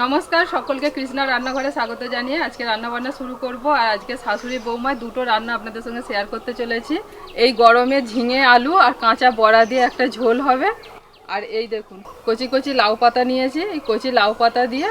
নমস্কার সকলকে কৃষ্ণার রান্নাঘরে স্বাগত জানিয়ে আজকে রান্নাবান্না শুরু করব। আর আজকে শাশুড়ি বৌমায় দুটো রান্না আপনাদের সঙ্গে শেয়ার করতে চলেছি। এই গরমে ঝিঙে আলু আর কাঁচা বড়া দিয়ে একটা ঝোল হবে। আর এই দেখুন কচি কচি লাউ পাতা নিয়েছি, এই কচি লাউ পাতা দিয়ে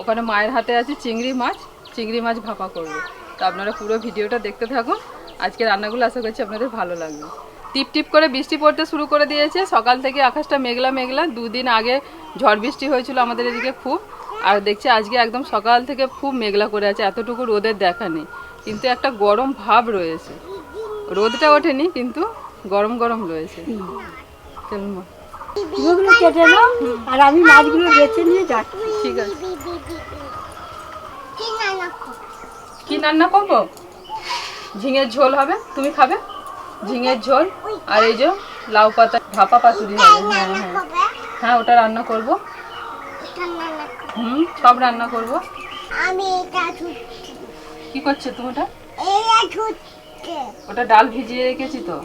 ওখানে মায়ের হাতে আছে চিংড়ি মাছ ভাপা করবে। তো আপনারা পুরো ভিডিওটা দেখতে থাকুন। আজকে রান্নাগুলো আশা করছি আপনাদের ভালো লাগবে। টিপ টিপ করে বৃষ্টি পড়তে শুরু করে দিয়েছে, সকাল থেকে আকাশটা মেঘলা মেঘলা। দুদিন আগে ঝড় বৃষ্টি হয়েছিল আমাদের এদিকে খুব, আর দেখছি আজকে একদম সকাল থেকে খুব মেঘলা করে আছে, এতটুকু রোদের দেখা নেই, কিন্তু একটা গরম ভাব রয়েছে। রোদটা ওঠেনি কিন্তু গরম গরম রয়েছে। কেটে নাও আর আমি মাছগুলো বেছে নিয়ে যাচ্ছি। ঠিক আছে, কি রান্না করবো? ঝিঙের ঝোল হবে, তুমি খাবে ঝিঙের ঝোল। আর এই যে লাউ পাতা ভাপা পাতুরি হবে। হ্যাঁ হ্যাঁ হ্যাঁ, ওটা রান্না করবো। সব রান্না করবো। কি করছে তুমি? ওটা ডাল ভিজিয়ে রেখেছি তো,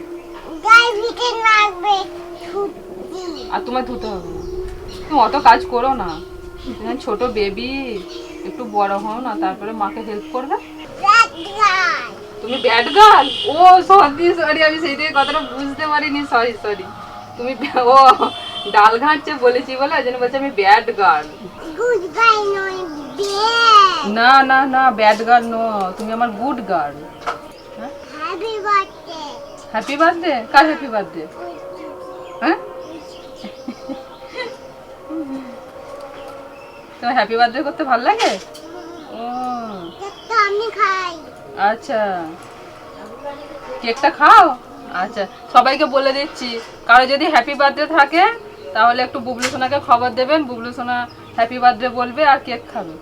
আর তোমায় ধুতে হবে না। তুমি অত কাজ করো না, ছোট বেবি, একটু বড় হও না, তারপরে মাকে হেল্প করবে। তুমি ব্যাড গার্ল? ও সরি, আমি সেই থেকে কথাটা বুঝতে পারিনি, সরি। তুমি ও ডাল ঘাঁটছে বলেছি বলে ওই জন্য বলছে আমি ব্যাড গার্ল। না না না, ব্যাড গার্ল নো, তুমি আমার গুড গার্ল। Happy birthday. কার হ্যাপি বার্থডে? হ্যাঁ, তোমার হ্যাপি বার্থডে করতে ভালো লাগে? ও আচ্ছা, কেকটা খাও। আচ্ছা, সবাইকে বলে দিচ্ছি, কারো যদি হ্যাপি বার্থডে থাকে তাহলে একটু বুবলু সোনাকে খবর দেবেন, বুবলু সোনা হ্যাপি বার্থডে বলবে আর কেক খাবে।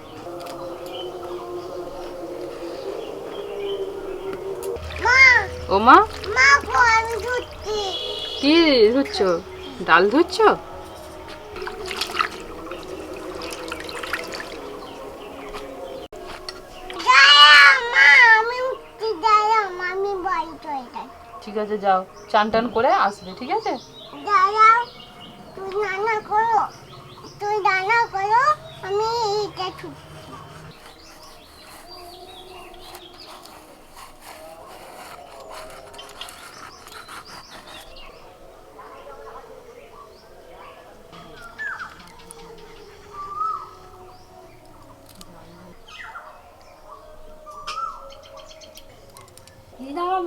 ও মা, কি ধুচ্ছ? ডাল ধুচ্ছ? ঠিক আছে, যাও চান টান করে আসবে, ঠিক আছে?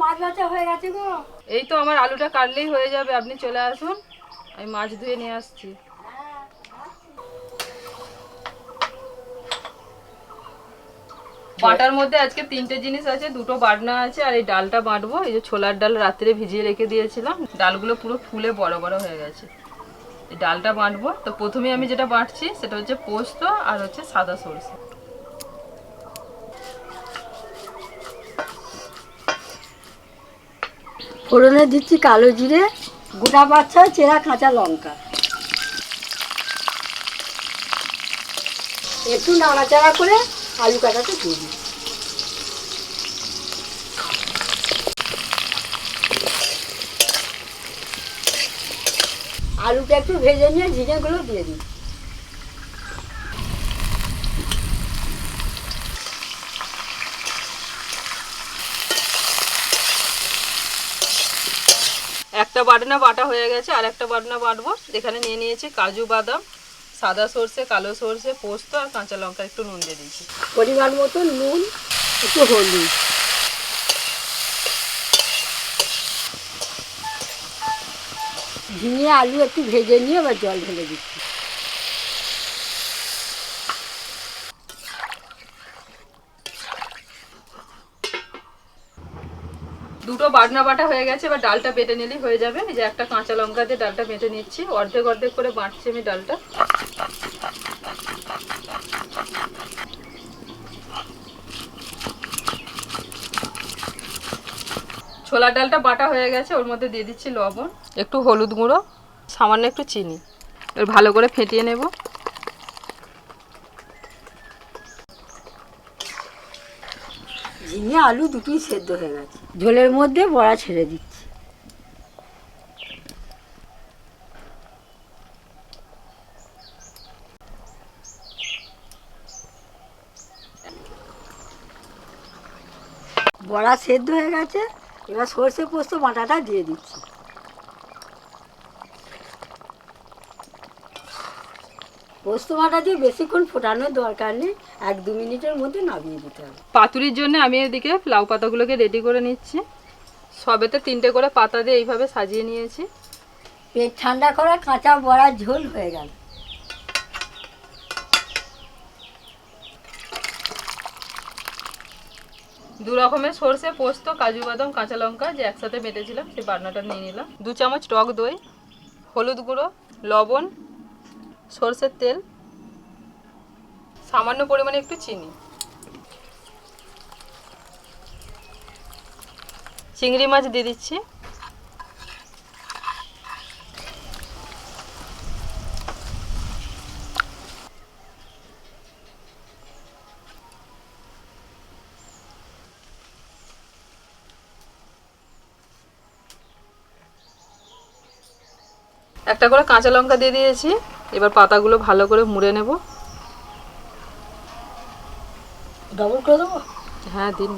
মাছ ভাজা হয়ে গেছে গো। এই তো আমার আলুটা কাটলেই হয়ে যাবে, আপনি চলে আসুন, আমি মাছ ধুয়ে নিয়ে আসছি। বাটার মধ্যে আজকে তিনটে জিনিস আছে, দুটো বাটনা আছে, আর এই ডালটা বাটবো। এই যে ছোলার ডাল রাত্রে ভিজিয়ে রেখে দিয়েছিলাম, ডালগুলো পুরো ফুলে বড় বড় হয়ে গেছে। এই ডালটা বাটবো। তো প্রথমে আমি যেটা বাটছি সেটা হচ্ছে পোস্ত আর হচ্ছে সাদা সরষে। ফোড়নে দিচ্ছি কালো জিরে, গোটা বাচ্চা চেরা কাঁচা লঙ্কা, একটু নাড়াচাড়া করে আলু কাটাতে দিয়ে দিই। আলুটা একটু ভেজে নিয়ে ঝিঙেগুলো দিয়ে দিই। একটা বাটনা বাটা হয়ে গেছে, আর একটা বাটনা বাটবো। এখানে নিয়ে নিয়েছি কাজু বাদাম, সাদা সর্ষে, কালো সর্ষে, পোস্ত আর কাঁচা লঙ্কা, একটু নুন দিয়ে দিয়েছি। পরিমাণ মতো নুন, একটু হলুদ। ঝিঙে আলু একটু ভেজে নিয়ে আবার জল ঢেলে দিচ্ছি। দুটো বাটনা বাটা হয়ে গেছে, এবার ডালটা বেটে নিলেই হয়ে যাবে। এই যে একটা কাঁচা লঙ্কা দিয়ে ডালটা বেটে নিচ্ছি, অর্ধেক অর্ধেক করে বাটছি আমি ডালটা। ছোলার ডালটা বাটা হয়ে গেছে, ওর মধ্যে দিয়ে দিচ্ছি লবণ, একটু হলুদ গুঁড়ো, সামান্য একটু চিনি। এবার ভালো করে ফেটিয়ে নেব। ঝিঙে আলু দুটোই সেদ্ধ হয়ে গেছে, ঝোলের মধ্যে বড়া ছেড়ে দিচ্ছি। বড়া সেদ্ধ হয়ে গেছে, এবার সর্ষে পোস্ত বাটাটা দিয়ে দিচ্ছি। পোস্ত বাটা দিয়ে বেশিক্ষণ ফোটানোর দরকার নেই, 1-2 মিনিটের মধ্যে নামিয়ে দিতে হবে। পাতুরির জন্য আমি এদিকে লাউ পাতাগুলোকে রেডি করে নিচ্ছি। সবেতে 3টে করে পাতা দিয়ে এইভাবে সাজিয়ে নিয়েছি। পেট ঠান্ডা করা কাঁচা বড়ার ঝোল হয়ে গেল। দু রকমের সর্ষে, পোস্ত, কাজু বাদাম, কাঁচা লঙ্কা যে একসাথে বেটেছিলাম সেই বাটনাটা নিয়ে নিলাম। 2 চামচ টক দই, হলুদ গুঁড়ো, লবণ, সর্ষের তেল, সামান্য পরিমাণে একটু চিনি। চিংড়ি মাছ দিয়ে দিচ্ছি। একটা করে কাঁচা লঙ্কা দিয়ে দিয়েছি। এবার পাতাগুলো ভালো করে মুড়ে নেব। ডবল করে দেবো? হ্যাঁ দিন।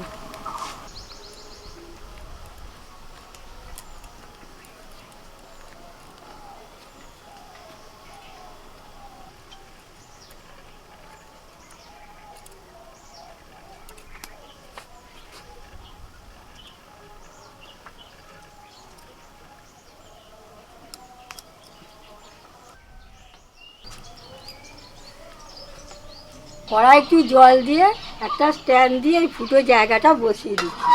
কড়াই একটু জল দিয়ে একটা স্ট্যান্ড দিয়ে এই ফুটো জায়গাটা বসিয়ে দিচ্ছি।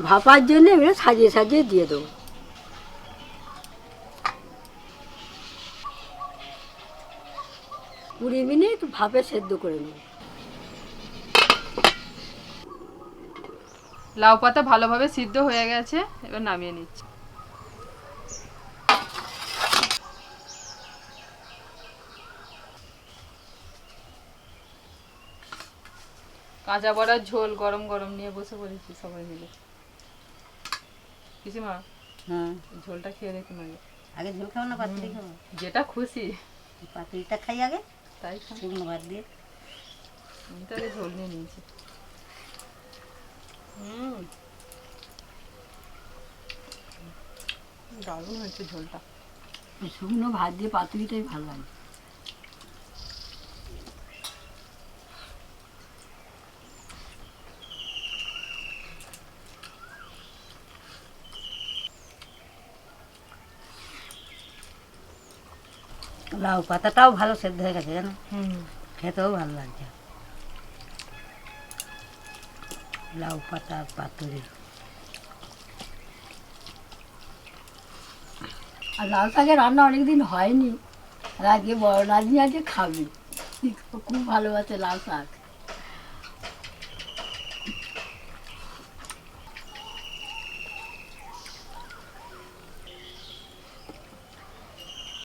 ভাপার জন্য এবার সাজিয়ে সাজিয়ে দিয়ে দেবো। 20 মিনিট ভাপে সেদ্ধ করে নেব। লাউ পাতা ভালোভাবে সিদ্ধ হয়ে গেছে, এবার নামিয়ে নিচ্ছি। কাঁচা বড়ার ঝোল গরম গরম নিয়ে বসে পড়েছি সবাই মিলে। পিসিমা, হ্যাঁ ঝোলটা খেয়ে দেখুন আগে। আগে ঝোল খাবো না পাতুরি খাবো? যেটা খুশি। পাতুরিটা খাই আগে, তাই শুকনো ভাত দিয়ে। আমি তো আগে ঝোল নিয়ে নিয়েছি। দারুণ হয়েছে ঝোলটা। শুকনো ভাত দিয়ে পাতুরিটাই ভালো লাগে। লাউ পাতাটাও ভালো সেদ্ধ হয়ে গেছে জানো, খেতেও ভালো লাগছে। লাউ পাতা পাতুরি আর লাউ শাকের রান্না অনেকদিন হয়নি, আর আজকে বড় নাতনি আজকে খাবি, খুব ভালোবাসে লাউ শাক।